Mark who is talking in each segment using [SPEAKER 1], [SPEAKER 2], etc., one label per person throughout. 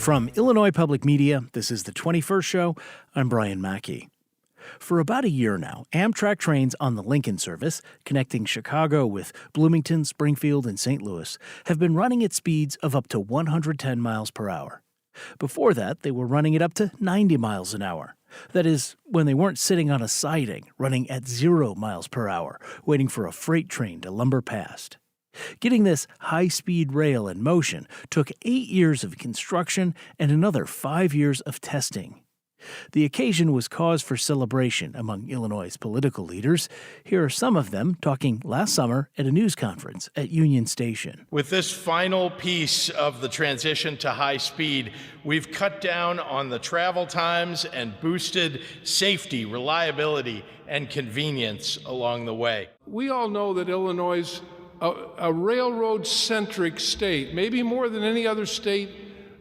[SPEAKER 1] From Illinois Public Media, this is the 21st Show. I'm Brian Mackey. For about a year now, Amtrak trains on the Lincoln service, connecting Chicago with Bloomington, Springfield, and St. Louis, have been running at speeds of up to 110 miles per hour. Before that, they were running it up to 90 miles an hour. That is, when they weren't sitting on a siding, running at 0 miles per hour, waiting for a freight train to lumber past. Getting this high-speed rail in motion took 8 years of construction and another 5 years of testing. The occasion was cause for celebration among Illinois' political leaders. Here are some of them talking last summer at a news conference at Union Station.
[SPEAKER 2] With this final piece of the transition to high speed, we've cut down on the travel times and boosted safety, reliability, and convenience along the way.
[SPEAKER 3] We all know that Illinois is a railroad-centric state, maybe more than any other state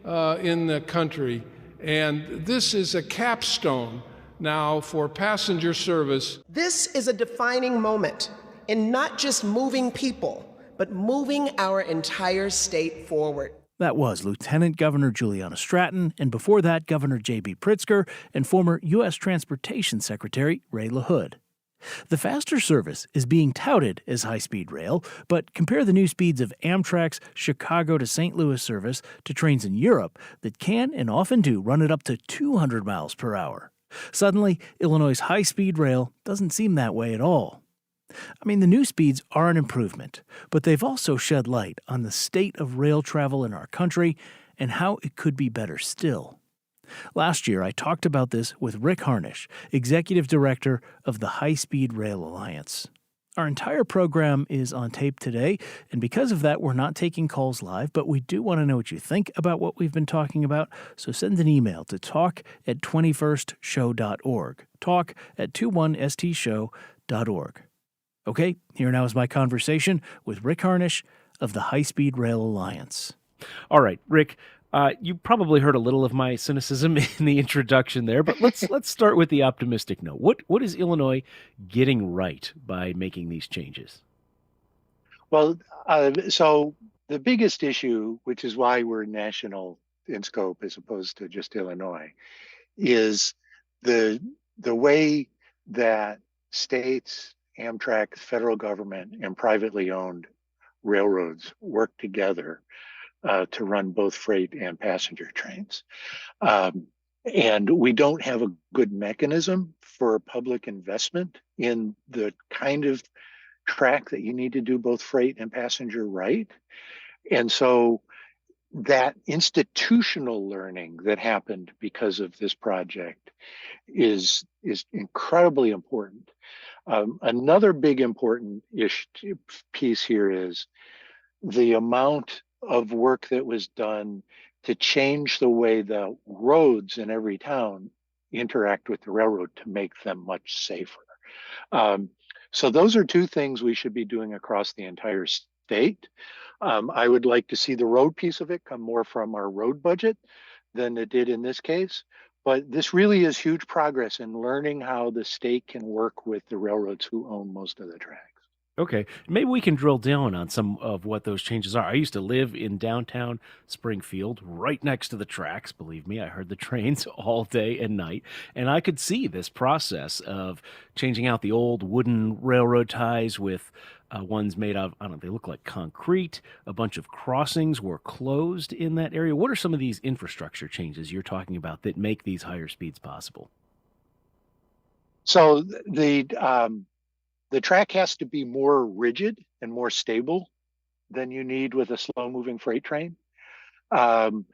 [SPEAKER 3] in the country. And this is a capstone now for passenger service.
[SPEAKER 4] This is a defining moment in not just moving people, but moving our entire state forward.
[SPEAKER 1] That was Lieutenant Governor Juliana Stratton, and before that, Governor J.B. Pritzker and former U.S. Transportation Secretary Ray LaHood. The faster service is being touted as high-speed rail, but compare the new speeds of Amtrak's Chicago to St. Louis service to trains in Europe that can and often do run it up to 200 miles per hour. Suddenly, Illinois' high-speed rail doesn't seem that way at all. I mean, the new speeds are an improvement, but they've also shed light on the state of rail travel in our country and how it could be better still. Last year, I talked about this with Rick Harnish, Executive Director of the High Speed Rail Alliance. Our entire program is on tape today, and because of that, we're not taking calls live, but we do want to know what you think about what we've been talking about, so send an email to talk@21stshow.org, talk@21stshow.org. Okay, here now is my conversation with Rick Harnish of the High Speed Rail Alliance.
[SPEAKER 5] All right, Rick. You probably heard a little of my cynicism in the introduction there, but let's start with the optimistic note. What is Illinois getting right by making these changes?
[SPEAKER 6] Well, so the biggest issue, which is why we're national in scope as opposed to just Illinois, is the way that states, Amtrak, federal government, and privately owned railroads work together to run both freight and passenger trains. And we don't have a good mechanism for public investment in the kind of track that you need to do both freight and passenger right. And so that institutional learning that happened because of this project is incredibly important. Another big important piece here is the amount of work that was done to change the way the roads in every town interact with the railroad to make them much safer. So those are two things we should be doing across the entire state. I would like to see the road piece of it come more from our road budget than it did in this case. But this really is huge progress in learning how the state can work with the railroads who own most of the tracks.
[SPEAKER 5] Okay, maybe we can drill down on some of what those changes are. I used to live in downtown Springfield, right next to the tracks. Believe me, I heard the trains all day and night, and I could see this process of changing out the old wooden railroad ties with ones made of, I don't know, they look like concrete. A bunch of crossings were closed in that area. What are some of these infrastructure changes you're talking about that make these higher speeds possible?
[SPEAKER 6] So the track has to be more rigid and more stable than you need with a slow-moving freight train. And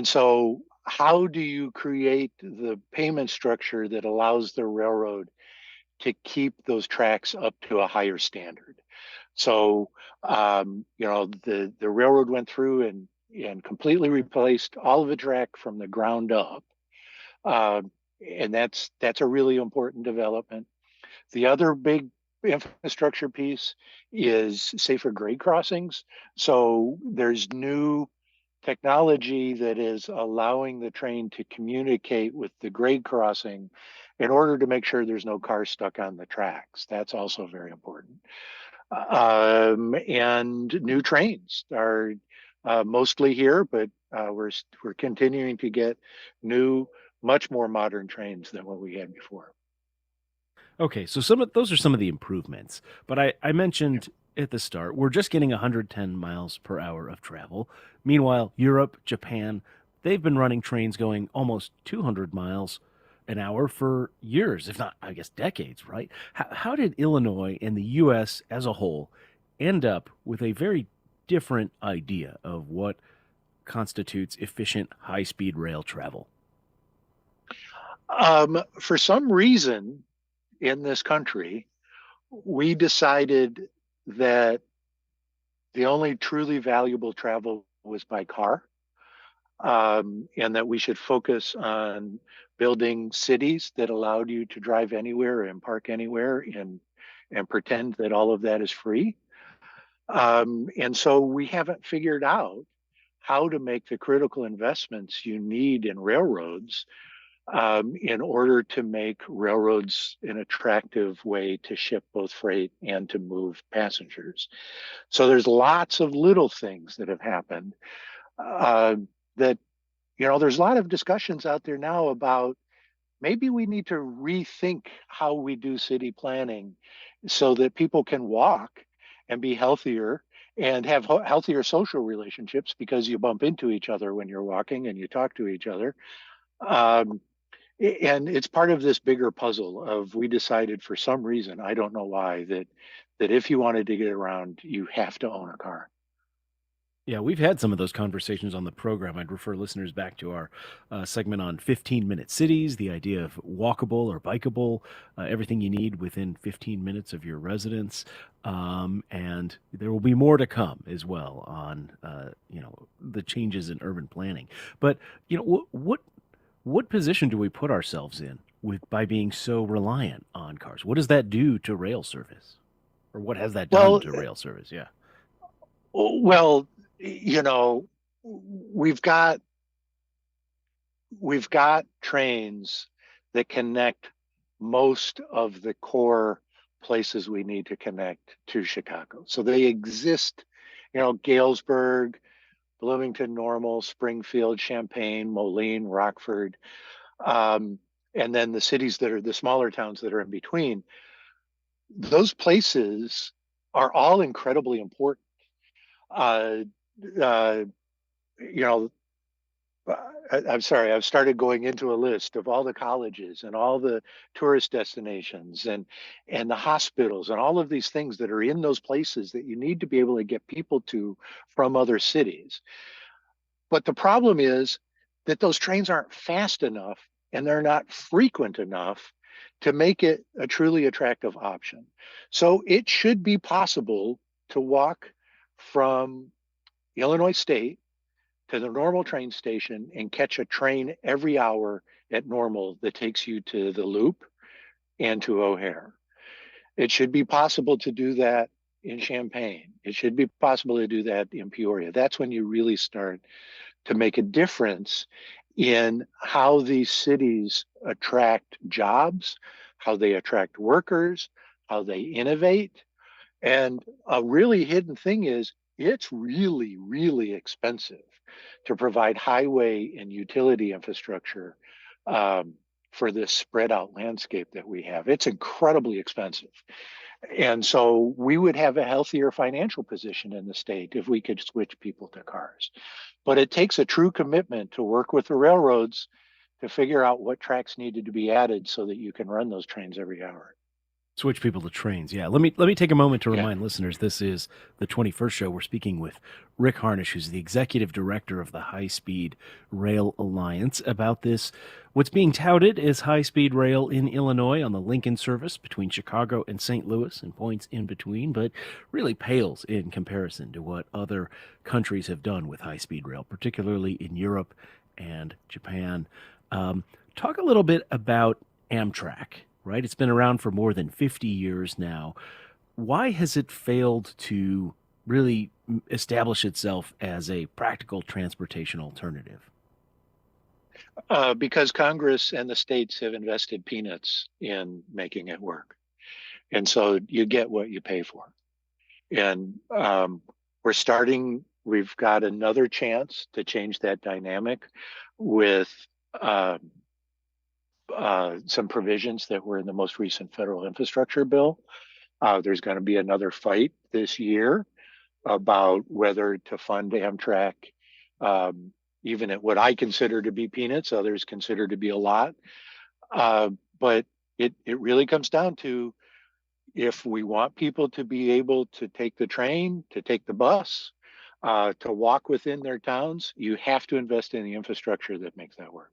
[SPEAKER 6] so how do you create the payment structure that allows the railroad to keep those tracks up to a higher standard? So, the railroad went through and completely replaced all of the track from the ground up. And that's a really important development. The other big infrastructure piece is safer grade crossings. So there's new technology that is allowing the train to communicate with the grade crossing in order to make sure there's no cars stuck on the tracks. That's also very important. And new trains are mostly here, but we're continuing to get new, much more modern trains than what we had before.
[SPEAKER 5] Okay, so those are some of the improvements. But I mentioned at the start, we're just getting 110 miles per hour of travel. Meanwhile, Europe, Japan, they've been running trains going almost 200 miles an hour for years, if not, I guess, decades, right? How did Illinois and the U.S. as a whole end up with a very different idea of what constitutes efficient high speed rail travel?
[SPEAKER 6] For some reason in this country, we decided that the only truly valuable travel was by car, and that we should focus on building cities that allowed you to drive anywhere and park anywhere and pretend that all of that is free. And so we haven't figured out how to make the critical investments you need in railroads in order to make railroads an attractive way to ship both freight and to move passengers. So there's lots of little things that have happened that, there's a lot of discussions out there now about maybe we need to rethink how we do city planning so that people can walk and be healthier and have healthier social relationships because you bump into each other when you're walking and you talk to each other. Um, and it's part of this bigger puzzle of we decided for some reason, I don't know why, that if you wanted to get around, you have to own a car.
[SPEAKER 5] Yeah, we've had some of those conversations on the program. I'd refer listeners back to our segment on 15-minute cities, the idea of walkable or bikeable, everything you need within 15 minutes of your residence. And there will be more to come as well on, the changes in urban planning. But, what position do we put ourselves in by being so reliant on cars? What does that do to rail service? Or what has that done
[SPEAKER 6] Well,
[SPEAKER 5] to rail service? Yeah.
[SPEAKER 6] well, you know, we've got we've got trains that connect most of the core places we need to connect to Chicago. So they exist, Galesburg, Bloomington, Normal, Springfield, Champaign, Moline, Rockford, um, and then the cities that are the smaller towns that are in between. Those places are all incredibly important. Uh, uh, you know, I'm sorry, I've started going into a list of all the colleges and all the tourist destinations and the hospitals and all of these things that are in those places that you need to be able to get people to from other cities. But the problem is that those trains aren't fast enough and they're not frequent enough to make it a truly attractive option. So it should be possible to walk from Illinois State to the Normal train station and catch a train every hour at Normal that takes you to the Loop and to O'Hare. It should be possible to do that in Champaign. It should be possible to do that in Peoria. That's when you really start to make a difference in how these cities attract jobs, how they attract workers, how they innovate. And a really hidden thing is it's really, really expensive to provide highway and utility infrastructure for this spread out landscape that we have. It's incredibly expensive. And so we would have a healthier financial position in the state if we could switch people to cars. But it takes a true commitment to work with the railroads to figure out what tracks needed to be added so that you can run those trains every hour.
[SPEAKER 5] Switch people to trains. Yeah. Let me take a moment to
[SPEAKER 6] Yeah.
[SPEAKER 5] remind listeners this is the 21st show. We're speaking with Rick Harnish, who's the executive director of the High Speed Rail Alliance, about this, what's being touted as high speed rail in Illinois on the Lincoln service between Chicago and St. Louis and points in between, but really pales in comparison to what other countries have done with high speed rail, particularly in Europe and Japan. Talk a little bit about Amtrak, right? It's been around for more than 50 years now. Why has it failed to really establish itself as a practical transportation alternative?
[SPEAKER 6] Because Congress and the states have invested peanuts in making it work. And so you get what you pay for. And we're starting we've got another chance to change that dynamic with uh, some provisions that were in the most recent federal infrastructure bill. There's going to be another fight this year about whether to fund Amtrak, even at what I consider to be peanuts, others consider to be a lot. But it really comes down to, if we want people to be able to take the train, to take the bus, to walk within their towns, you have to invest in the infrastructure that makes that work.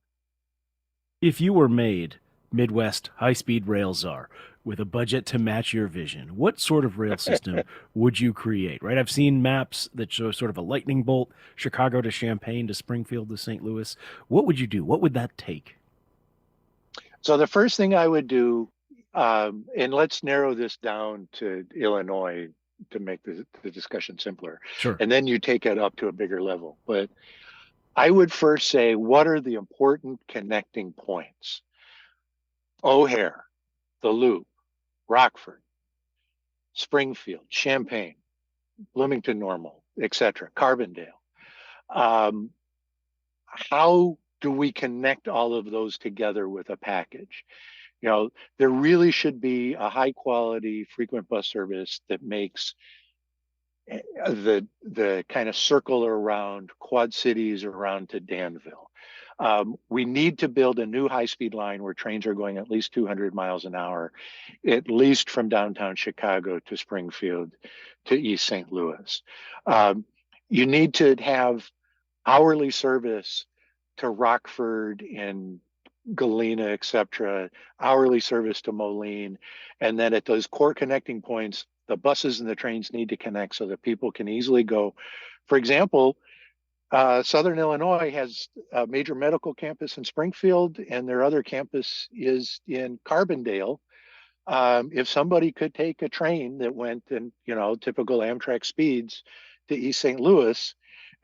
[SPEAKER 5] If you were made Midwest high-speed rail czar with a budget to match your vision, what sort of rail system would you create? Right, I've seen maps that show sort of a lightning bolt, Chicago to Champaign to Springfield to St. Louis. What would you do? What would that take?
[SPEAKER 6] So the first thing I would do, and let's narrow this down to Illinois to make the discussion simpler,
[SPEAKER 5] Sure.
[SPEAKER 6] and then you take it up to a bigger level. But I would first say, what are the important connecting points? O'Hare, the Loop, Rockford, Springfield, Champaign, Bloomington Normal, etc., Carbondale. How do we connect all of those together with a package? There really should be a high quality frequent bus service that makes the kind of circle around Quad Cities around to Danville. We need to build a new high-speed line where trains are going at least 200 miles an hour, at least from downtown Chicago to Springfield to East St. Louis. You need to have hourly service to Rockford and Galena, etc., hourly service to Moline, and then at those core connecting points, the buses and the trains need to connect so that people can easily go. For example, Southern Illinois has a major medical campus in Springfield, and their other campus is in Carbondale. If somebody could take a train that went in, typical Amtrak speeds to East St. Louis,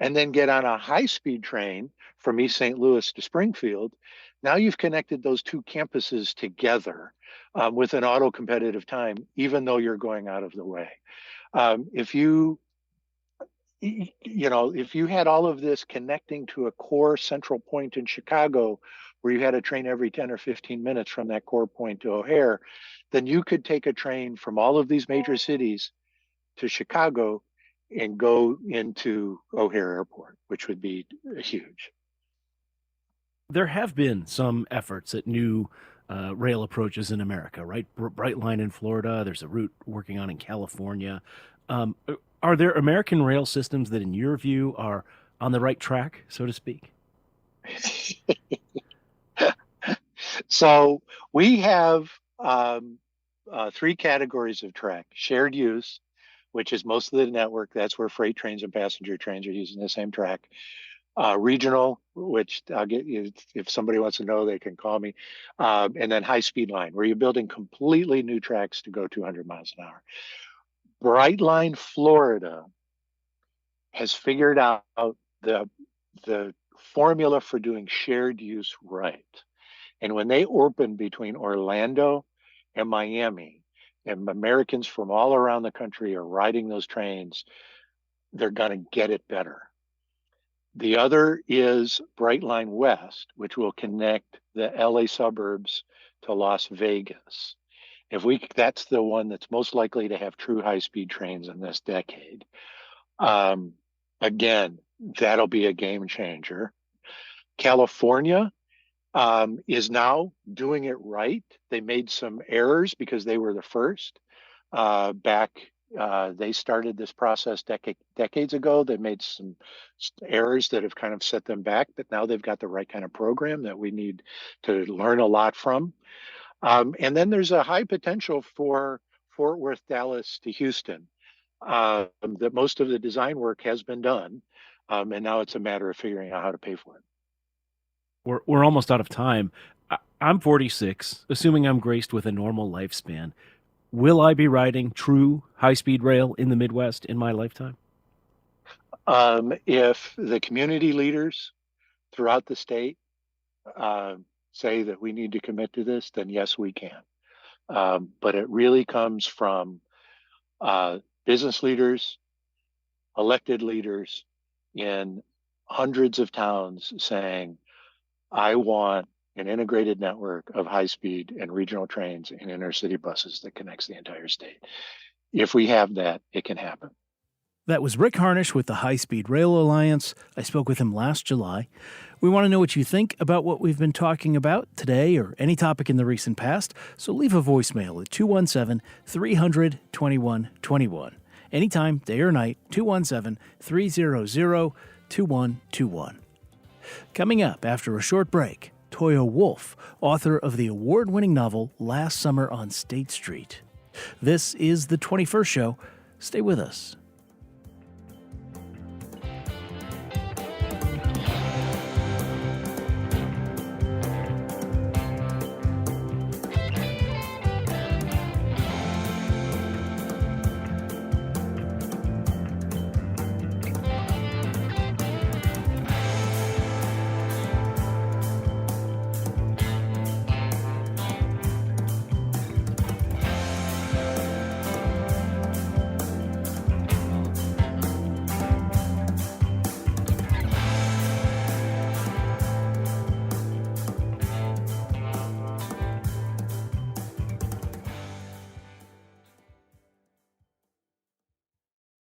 [SPEAKER 6] and then get on a high-speed train from East St. Louis to Springfield, now you've connected those two campuses together with an auto-competitive time, even though you're going out of the way. If you had all of this connecting to a core central point in Chicago, where you had a train every 10 or 15 minutes from that core point to O'Hare, then you could take a train from all of these major cities to Chicago and go into O'Hare Airport, which would be huge.
[SPEAKER 5] There have been some efforts at new rail approaches in America, right? Brightline in Florida. There's a route working on in California. Are there American rail systems that, in your view, are on the right track, so to speak?
[SPEAKER 6] So we have three categories of track: shared use, which is most of the network. That's where freight trains and passenger trains are using the same track. Regional, which I'll get you, if somebody wants to know, they can call me. And then high-speed line, where you're building completely new tracks to go 200 miles an hour. Brightline Florida has figured out the formula for doing shared use right. And when they open between Orlando and Miami, and Americans from all around the country are riding those trains, they're going to get it better. The other is Brightline West, which will connect the LA suburbs to Las Vegas. That's the one that's most likely to have true high-speed trains in this decade. Again, that'll be a game changer. California is now doing it right. They made some errors because they were the first. They started this process decades ago. They made some errors that have kind of set them back, but now they've got the right kind of program that we need to learn a lot from. And then there's a high potential for Fort Worth, Dallas to Houston, that most of the design work has been done. And now it's a matter of figuring out how to pay for it.
[SPEAKER 5] We're almost out of time. I'm 46, assuming I'm graced with a normal lifespan. Will I be riding true high-speed rail in the Midwest in my lifetime?
[SPEAKER 6] If the community leaders throughout the state say that we need to commit to this, then yes, we can. But it really comes from business leaders, elected leaders, in hundreds of towns saying, I want an integrated network of high-speed and regional trains and intercity buses that connects the entire state. If we have that, it can happen.
[SPEAKER 1] That was Rick Harnish with the High Speed Rail Alliance. I spoke with him last July. We want to know what you think about what we've been talking about today or any topic in the recent past, so leave a voicemail at 217-300-2121. Anytime, day or night, 217-300-2121. Coming up after a short break, Toyo Wolff, author of the award-winning novel Last Summer on State Street. This is The 21st Show. Stay with us.